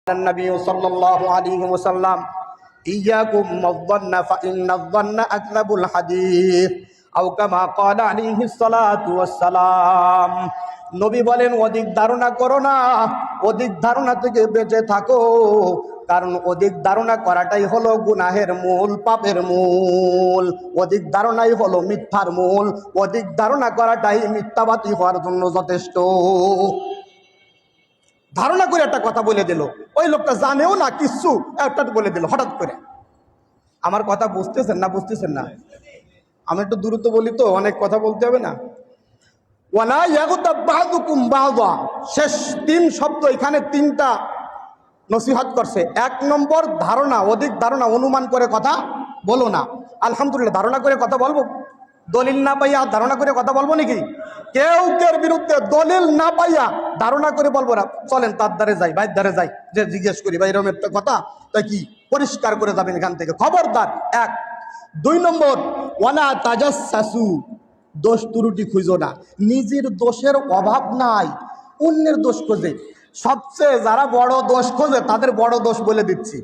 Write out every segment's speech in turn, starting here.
النبي صلى الله عليه وسلم إياكم والظن فإن الظن أكذب الحديث أو كما قال عليه الصلاة والسلام। নবী বলেন অধিক ধারণা করো না, অধিক ধারণা থেকে বেঁচে থাকো, কারণ অধিক ধারণা করাটাই হলো গুনাহের মূল, পাপের মূল। অধিক ধারণাই হলো মিথ্যার মূল, অধিক ধারণা করাটাই মিথ্যাবাদী হওয়ার জন্য যথেষ্ট। ধারণা করে একটা কথা বলে দিল, ওই লোকটা জানেও না কিছু, একটা বলে দিল হঠাৎ করে। আমার কথা বুঝতেছেন না? বুঝতেছেন না? আমি একটু দ্রুত বলি তো, অনেক কথা বলতে হবে না। ওয়ালা ইয়াগতাব বাযুকুম বাযা, শেষ তিন শব্দ এখানে তিনটা নসিহত করছে। এক নম্বর ধারণা, অধিক ধারণা, অনুমান করে কথা বলো না। আলহামদুলিল্লাহ, ধারণা করে কথা বলবো, দলিল না পাইয়া ধারণা করে কথা বলবো নাকি? কেউ কের বিরুদ্ধে দলিল না পাইয়া ধারণা করে বলবো না। চলেন তার দ্বারে যাই, ভাইয়ের দ্বারে যাই, যে জিজ্ঞেস করি ভাই এরকম একটা কথা, তাই কি পরিষ্কার করে যাবেন এখান থেকে, খবরদার। এক। দুই নম্বর, ওয়ালা তাজাসসু, দোষ ত্রুটি খুঁজো না। নিজের দোষের অভাব নাই, অন্যের দোষ খোঁজে। সবচেয়ে যারা বড় দোষ খোঁজে তাদের বড় দোষ বলে দিচ্ছি।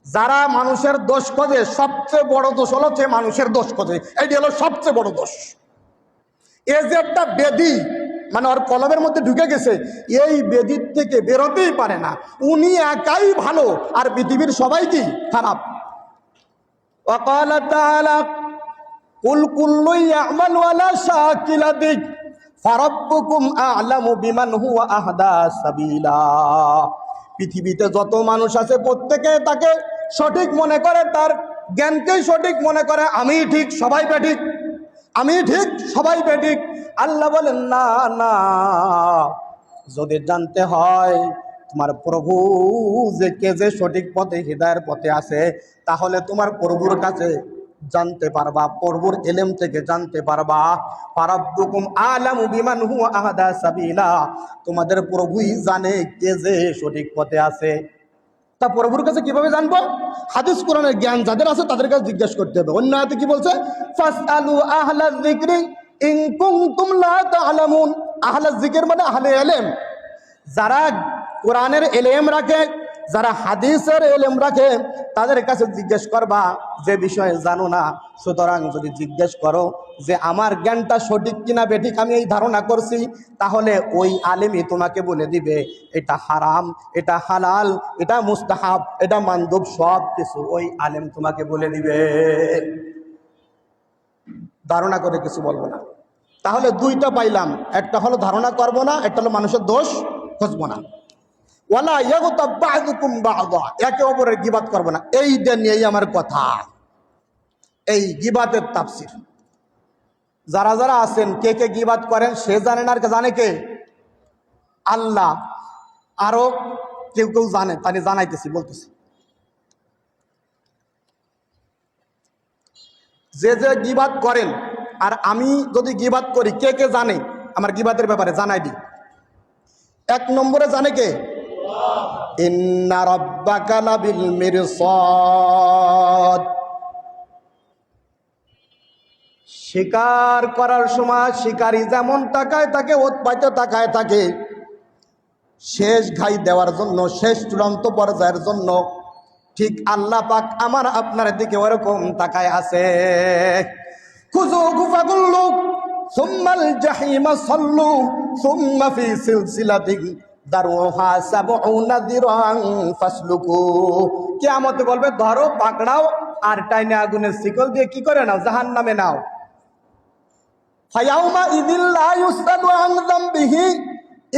যারা মানুষের দোষ খোঁজে সবচেয়ে বড় দোষ হলো যে মানুষের দোষ খোঁজে, এটি হলো সবচেয়ে বড় দোষ। এ যে একটা ব্যাধি, মানে ওর কলমের মধ্যে ঢুকে গেছে, এই ব্যাধির থেকে বেরোতেই পারে না। উনি একাই ভালো আর পৃথিবীর সবাই কি খারাপ। وقال تعالى قل كل يعمل على شاكلته فربكم أعلم بمن هو أهدى سبيلا। পৃথিবীতে যত মানুষ আছে প্রত্যেকে তাকে সঠিক মনে করে, তার জ্ঞানকেই সঠিক মনে করে। আমি ঠিক, সবাই বেঠিক, আমি ঠিক, সবাই বেঠিক। আল্লাহ বলেন না না, যদি জানতে হয় তোমার প্রভু যে কে যে সঠিক পথে, হৃদয়ের পথে আছে, তাহলে তোমার প্রভুর কাছে জানতে পারবা, প্রভুর ইলম থেকে জানতে পারবা। ফারাব্বুকুম আলামু বিমান হুয়া আহদা সাবিলা, তোমাদের প্রভুই জানে কে যে সঠিক পথে আছে। তা প্রভুর কাছে কিভাবে জানবো? হাদিস কোরআনের জ্ঞান যাদের আছে তাদের কাছে জিজ্ঞেস করতে হবে। অন্য আয়াতে কি বলছে? ফাসআলু আহলা যিকরি ইন কুনতুম লা তা'লামুন। আহলা যিকর মানে আহলে ইলম, যারা কোরআনের ইলম রাখে, যারা হাদিসের ইলম রাখে, তাদের কাছে জিজ্ঞেস করবা যে বিষয়ে জানো না। সুতরাং যদি জিজ্ঞেস করো যে আমার জ্ঞানটা সঠিক কিনা বেঠিক, আমি এই ধারণা করছি, তাহলে ওই আলেমই তোমাকে বলে দিবে এটা হারাম, এটা হালাল, এটা মুস্তাহাব, এটা মানদুব, সব কিছু ওই আলেম তোমাকে বলে দিবে। ধারণা করে কিছু বলবো না। তাহলে দুইটা পাইলাম, একটা হলো ধারণা করবো না, একটা হলো মানুষের দোষ খুঁজবো না। ওয়ালা ইয়াগতাব বাযুকুম বাযা, একে অপরের গীবাত করবো না। এইটা নিয়েই আমার কথা, এই গীবাতের তাফসীর। যারা যারা আছেন, কে কে গীবাত করেন সে জানেন, আর জানে কে? আল্লাহ। আরো কেউ কেউ জানে, তাই জানাইতেছি, বলতেছি। যে যে গীবাত করেন, আর আমি যদি গীবাত করি, কে কে জানে আমার গীবাতের ব্যাপারে? জানাই দিই। এক নম্বরে জানে কে? ইন্না রাব্বাকা লাবিল মিরসাদ। শিকার করার সময় শিকারী যেমন তাকায় থাকে, উৎপাতে তাকায় থাকে, শেষ ঘাই দেওয়ার জন্য, শেষ চূড়ান্ত পর্যায়ের জন্য, ঠিক আল্লাহ পাক আমার আপনার দিকে ওরকম তাকায় আছে। খুযুহু ফাগুল্লু সুম্মাল জাহিমা সাল্লু সুম্মা ফি সিলসিলাতিন দারুহা সাবউনা দিরান ফাসলুকু। কিয়ামতে বলবে ধরো, পাকড়াও, আর টাইনে আগুনের শিকল দিয়ে কি করে নাও? জাহান্নামে নাও। ফায়াউমা ইযিল লা ইউসআলু আন যামবিহি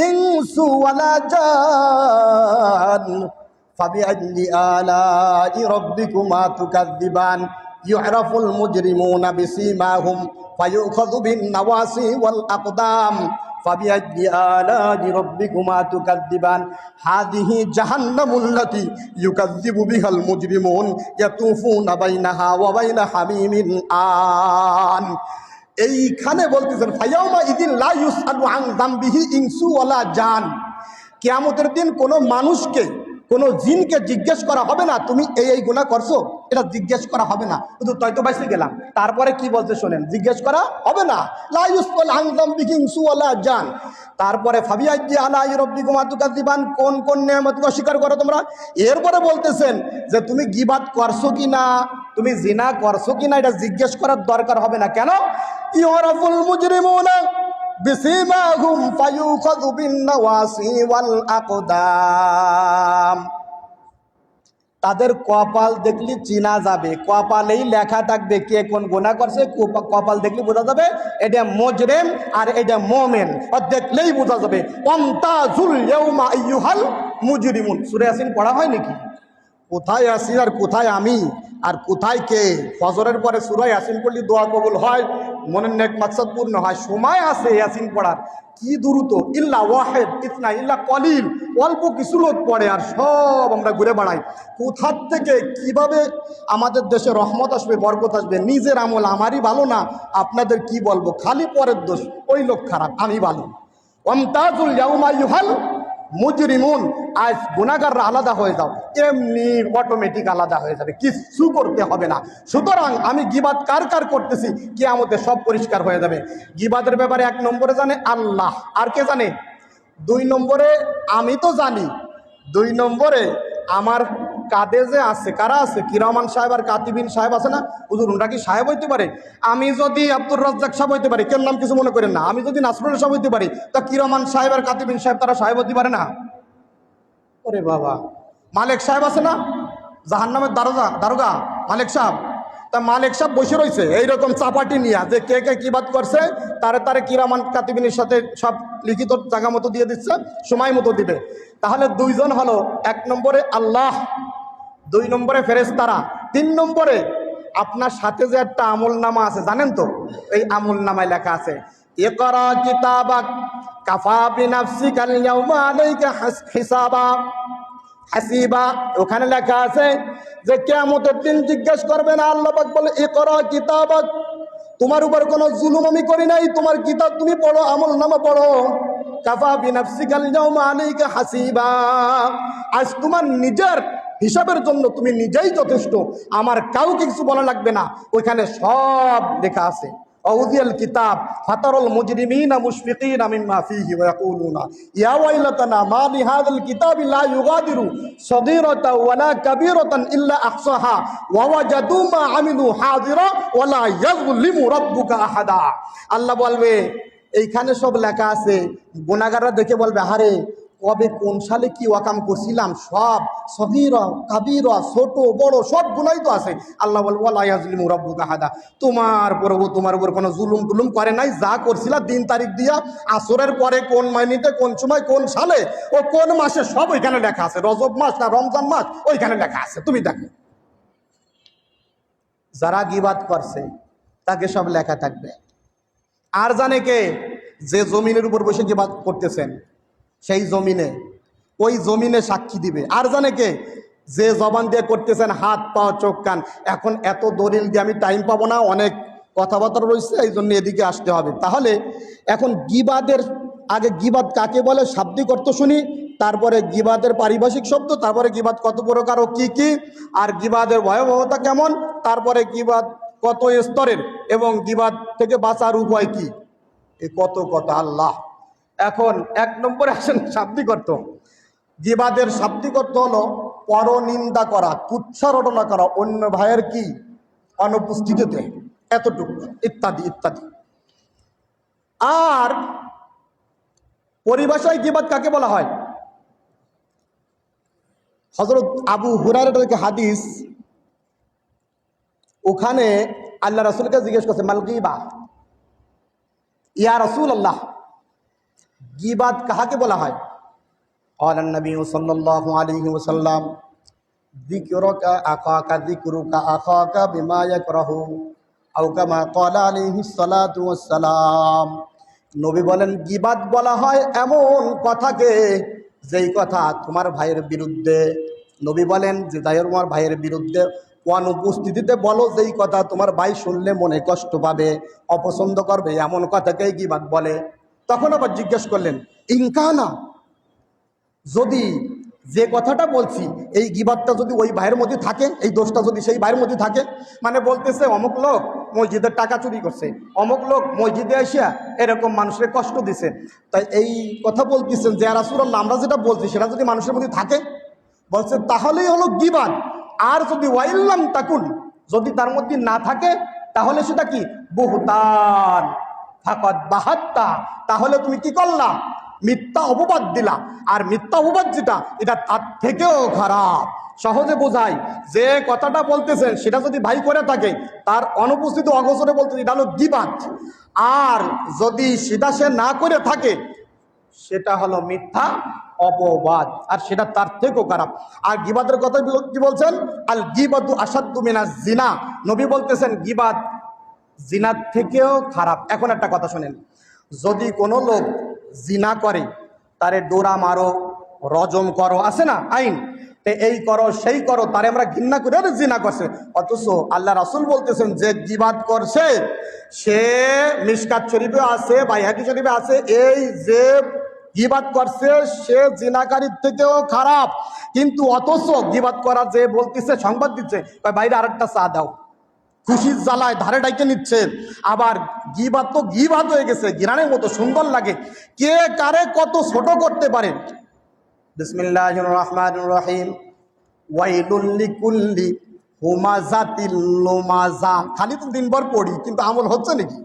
ইনসু ওয়ালা জান ফাবিআইয়ি আলাই রাব্বিকুমা তুকাযযিবান ইউ'রাফুল মুজরিমুনা বিসীমাহুম ফায়ুখাযু বিন নাওয়াসি ওয়াল আকদাম ফাবিআইয়ি আলাই রাব্বিকুমা তুকাযযিবান হাযিহি জাহান্নামুল্লাতী ইউকাযযিবু বিহাল মুজরিমুন ইয়াতুফুনা বাইনাহা ওয়া বাইনা হামিমিন আন। এইখানে বলতেছেন ফায়াউমা ইযিল লা ইউসআলু আন যামবিহি ইনসু ওয়ালা জান। কিয়ামতের দিন কোনো মানুষকে, কোনো জিনকে জিজ্ঞেস করা হবে না তুমি এই এই গুনাহ করছো, এটা জিজ্ঞেস করা হবে না। শুধু তাই তো বাইসে গেলাম। তারপরে কি বলতে শোনেন, জিজ্ঞেস করা হবে না। লা ইউসআলু আন যামবিহি ইনসু ওয়ালা জান। তারপরে ফাবিআইয়ি আলাই রাব্বিকুমা তুকাযযিবান, কোন কোন নিয়ামতকে অস্বীকার করো তোমরা। এরপরে বলতেছেন যে তুমি গীবাত করছো কিনা, তুমি জিনা করছো কিনা এটা জিজ্ঞেস করার দরকার হবে না। কেন? ইউরাফুল মুজরিমুনা বিসিমাহুম ফায়ুখাযু বিন নাওয়াসি ওয়াল আকদাম, তাদের কপাল দেখলি চিনা যাবে, কপালেই লেখা থাকবে কে কোন গুনাহ করছে। কপাল দেখলি বোঝা যাবে এটা মুজরিম আর এটা মুমিন, আর দেখলেই বোঝা যাবে। ওয়ামতাজুল ইয়াউমা আইয়ুহাল মুজরিমুন, সূরা ইয়াসিন পড়া হয় নাকি? কোথায় আছি আর কোথায় আমি আর কোথায় কে? ফজরের পরে সূরা ইয়াসিন পড়লে দোয়া কবুল হয়, মনের নেক মাকসাদ পূর্ণ হয়। সময় আছে ইয়াসিন পড়ার, কি দ্রুত। ইল্লা ওয়াহিদ ইতনা ইল্লা কলিল, অল্প কিছু লোক পড়ে আর সব আমরা ঘুরে বেড়াই। কোথার থেকে কিভাবে আমাদের দেশে রহমত আসবে, বরকত আসবে? নিজের আমল আমারই ভালো না, আপনাদের কি বলবো? খালি পরের দোষ, ওই লোক খারাপ, আমি ভালো। ওয়ামতাজুল ইয়াউমা আইয়ুহাল মুজরিমুন, আজ গুনাহগাররা আলাদা হয়ে যাও, এমনি অটোমেটিক আলাদা হয়ে যাবে, কিচ্ছু করতে হবে না। সুতরাং আমি গীবাত কার কার করতেছি কিয়ামতে সব পরিষ্কার হয়ে যাবে। গীবাতের ব্যাপারে 1 নম্বরে জানে আল্লাহ, আর কে জানে? 2 নম্বরে আমি তো জানি, 2 নম্বরে আমার কাঁধে যে আছে, কারা আছে? কিরামান সাহেব আর কাতিবিন সাহেব আছে না? হুজুর ওনারা কি সাহেব হইতে পারে? আমি যদি আব্দুর রাজ্জাক সাহেব হইতে পারি, কেন নাম কিছু মনে করেন না, আমি যদি নাসরুল সাহেব হইতে পারি, তা কিরামান সাহেব আর কাতিবিন সাহেব তারা সাহেব হইতে পারে না? ওরে বাবা, মালিক সাহেব আছে না, জাহান্নামের দারোগা মালিক সাহেব, তা মালিক সাহেব বসে রয়েছে এইরকম চাপাটি নিয়ে, যে কে কে কি বাদ করছে তারে তারে কিরামান কাতিবিনের সাথে সব লিখিত জায়গা মতো দিয়ে দিচ্ছে, সময় মতো দিবে। তাহলে 2 জন হলো, 1 নম্বরে আল্লাহ, 2 নম্বরে ফেরেশতারা, 3 নম্বরে আপনার সাথে যে একটা আমল নামা আছে জানেন তো? এই আমল নামায় লেখা আছে ইকরা কিতাবাক কাফা বিনাফসিকাল ইয়াউমা আলাইকা হিসাবা হাসিবা। ওখানে লেখা আছে যে কিয়ামতের দিন জিজ্ঞেস করবে না, আল্লাহ পাক বলে ইকরা কিতাবাক, তোমার উপর কোনো জুলুম আমি করি নাই, তোমার কিতাব তুমি পড়ো, আমল নামা পড়ো। কাফা বিনাফসিকাল ইয়াউমা আলাইকা হাসিবা, আজ তোমার নিজের হিসাবের জন্য তুমি নিজেই যথেষ্ট, আমার কাউকে কিছু বলা লাগবে না। ওইখানে সব লেখা আছে। আউদিয়াল কিতাব ফাতারুল মুজরিমিনা মুশফিকিনা মিম্মা ফীহি ওয়া ইয়াকুলুনা ইয়া ওয়াইলাতানা মা লিহাযাল কিতাবি লা ইউগাদিরু সগীরাতান ওয়ালা কাবীরাতান ইল্লা আহসাহা ওয়া ওয়াজাদু মা আমিলু হাযিরা ওয়ালা ইয়াযলিমু রাব্বুকা আহাদা। আল্লাহ বলবে এইখানে সব লেখা আছে। গুনাহগাররা দেখে বলবে, আরে কবে কোন সালে কি ওয়াকাম করছিলাম, সব সগীরা কাবীরা ছোট বড় সব গুনাহই তো আছে। আল্লাহ বলবে ওয়ালা ইয়াযলিমু রাব্বুকা আহাদা, তোমার প্রভু তোমার উপর কোনো জুলুম টুলুম করে নাই, যা করছিলা দিন তারিখ দিয়া, আসরের পরে কোন মাইনিতে কোন সময় কোন সালে ও কোন মাসে সব ওইখানে লেখা আছে। রজব মাস না রমজান মাস ওইখানে লেখা আছে, তুমি দেখো। যারা গীবাত করছে তাকে সব লেখা থাকবে। আর জানে কে? যে জমিনের উপর বসে গীবাত করতেছেন সেই জমিনে, ওই জমিনে সাক্ষী দিবে। আর জানে কে? যে জবান দিয়ে করতেছেন, হাত পা চোখ কান। এখন এত দলিল দিয়ে আমি টাইম পাবো না, অনেক কথাবার্তা রয়েছে, এই জন্য এদিকে আসতে হবে। তাহলে এখন গীবাদের আগে গীবাত কাকে বলে শাব্দিক অর্থ শুনি, তারপরে গীবাদের পারিভাষিক শব্দ, তারপরে গীবাত কত প্রকার ও কি কি, আর গীবাদের ভয়াবহতা কেমন, তারপরে গীবাত কত স্তরের এবং গীবাত থেকে বাঁচার উপায় কি, এই কত কত আল্লাহ। এখন 1 নম্বরে আসেন শাব্দিক অর্থ। গীবাদের শাব্দিক অর্থ হলো পরনিন্দা করা, তুচ্ছারটনা করা, অন্য ভাইয়ের কি অনুপস্থিতিতে, এতটুকু ইত্যাদি ইত্যাদি। আর পরিভাষায় গীবাত কাকে বলা হয়? হযরত আবু হুরায়রা থেকে হাদিস, ওখানে আল্লাহ রাসূলকে জিজ্ঞেস করছে মাল গীবা, ইয়া রাসূলুল্লাহ গীবাত কাকে বলা হয়? قال النبي صلى الله عليه وسلم ذكرك أخاك ذكرك أخاك بما يكره أو كما قال عليه الصلاة والسلام। নবী বলেন গীবাত বলা হয় এমন কথাকে যেই কথা তোমার ভাইয়ের বিরুদ্ধে, নবী বলেন যে তোমার ভাইয়ের বিরুদ্ধে অনুপস্থিতিতে বলো, যেই কথা তোমার ভাই শুনলে মনে কষ্ট পাবে, অপছন্দ করবে, এমন কথাকেই গীবাত বলে। তখন আবার জিজ্ঞেস করলেন ইনকানা, যদি যে কথাটা বলছি এই গীবাতটা যদি ওই ভাইয়ের মধ্যে থাকে, এই দোষটা যদি সেই ভাইয়ের মধ্যে থাকে, মানে বলতেছে অমুক লোক মসজিদের টাকা চুরি করছে, অমুক লোক মসজিদে এসে এরকম মানুষের কষ্ট দিছে। তাই এই কথা বলতেছেন যে রাসূলুল্লাহ আমরা যেটা বলছি সেটা যদি মানুষের মধ্যে থাকে, বলছে তাহলেই হলো গীবাত। আর যদি ওয়াইল্লাম তাকুন, যদি তার মধ্যে না থাকে তাহলে সেটা কি বুহতান ফাকাদ বাহাত্তা, তাহলে তুমি কি করলা, মিথ্যা অপবাদ দিলা। আর মিথ্যা অপবাদ যেটা, এটা তার থেকেও খারাপ। সহজে বোঝায়, যে কথাটা বলতেছেন সেটা যদি ভাই করে থাকে, তার অনুপস্থিতি অগোচরে বলতে এটা হলো গীবাত। আর যদি সেটা সে না করে থাকে সেটা হলো মিথ্যা অপবাদ, আর সেটা তার থেকেও খারাপ। আর গীবাতের কথা কি বলছেন, আল গীবাতু আসাদ্দু মিনাজ জিনা, নবী বলতেছেন গীবাত জিনার থেকেও খারাপ। এখন একটা কথা শুনেন, যদি কোনো লোক জিনা করে তারে ডোরা মারো, রজম করো, আছে না আইন, এই করো সেই করো, তারে আমরা ঘৃণা করে জিনা করছে। অথচ আল্লাহ রাসূল বলতেছেন যে গীবাত করছে সে, মিশকাত শরীফে আছে, বাইহাকি শরীফে আছে, এই যে গীবাত করছে সে জিনাকারীর থেকেও খারাপ। কিন্তু অথচ গীবাত করা যে বলতেছে, সংবাদ দিচ্ছে, বাইরে আরেকটা চা দাও, খুশির জ্বালায় ধারে ডাইকে নিচ্ছে। আবার গীবাত তো গীবাত হয়ে গেছে, গিরানের মতো সুন্দর লাগে। কে কারে কত ছোট করতে পারে। বিসমিল্লাহির রহমানির রহিম, ওয়াইলুল লিকুল্লি হুমাযাতিল লুমাযা। খালি তো দিনভর পড়ি কিন্তু আমল হচ্ছে নাকি?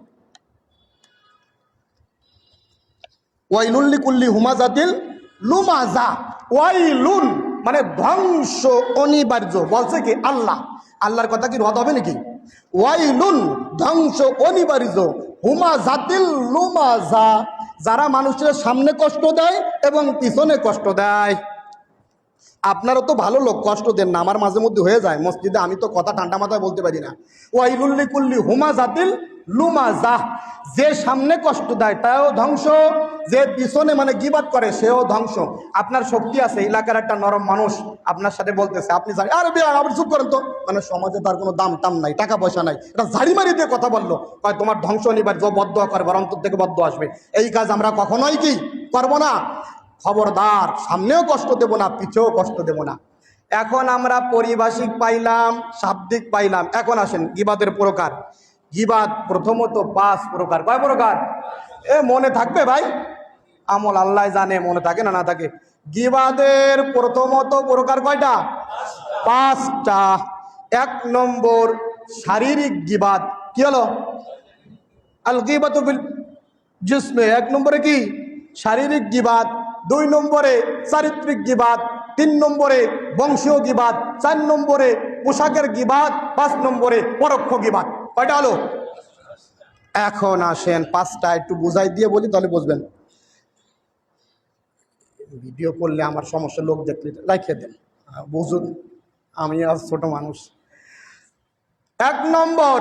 ওয়াইলুল লিকুল্লি হুমাযাতিল লুমাযা, ওয়াইলুন মানে ধ্বংস অনিবার্য। বলছে কি আল্লাহ, আল্লাহর কথা কি রদ হবে নাকি? ওয়াইলুন ধ্বংস অনিবার্য, হুমাযাতিল লুমাযা যারা মানুষের সামনে কষ্ট দেয় এবং পিছনে কষ্ট দেয়। আপনারও তো ভালো লোক, কষ্ট দেন না, আমার মাঝে মধ্যে হয়ে যায় মসজিদে, আমি তো কথা ঠান্ডা মাথায় বলতে পারি না। ওয়াইলুল লিকুল্লি হুমাযাতিল লুমাযা, যে সামনে কষ্ট দেয় তাও ধ্বংস, যে পিছনে মানে গীবাত করে সেও ধ্বংস। আপনার শক্তি আছে, এলাকার একটা নরম মানুষ আপনার সাথে বলতেছে, আপনি জানেন, আরে বিয়ার আপনি চুপ করেন তো, মানে সমাজে তার কোনো দাম টাম নাই, টাকা পয়সা নাই, এটা ঝাড়ি মারি দিয়ে কথা বললো, হয় তোমার ধ্বংস নিবার যে বদ্ধ করবে, অন্তর থেকে বদ্ধ আসবে। এই কাজ আমরা কখনোই কি করবো না। খবরদার, সামনেও কষ্ট দেব না, পিছেও কষ্ট দেব না। এখন আমরা পারিভাষিক পাইলাম, শাব্দিক পাইলাম। এখন আসেন গীবাতের প্রকার। গীবাত প্রথমত 5 প্রকার। কয় প্রকার? মনে থাকবে ভাই? আমল আল্লাহ জানে মনে থাকে না না থাকে। গীবাতের প্রথমত প্রকার কয়টা? 5টা। 1 নম্বর শারীরিক গীবাত। কি হলো? আল গীবাতু বিল জিসমি, 1 নম্বরে কি শারীরিক গীবাত। 2 নম্বরে চারিত্রিক গীবাত। 3 নম্বরে বংশীয় গীবাত। 4 নম্বরে পোশাকের গীবাত। 5 নম্বরে পরোক্ষ গীবাত। কয়টা হলো? এখন আসেন 5টা একটু বুঝাই দিয়ে বলি, তাহলে বুঝবেন। ভিডিও করলে আমার সমস্যা, লোক দেখলে রাখিয়ে দেন, বুঝুন, আমি আজ ছোট মানুষ। 1 নম্বর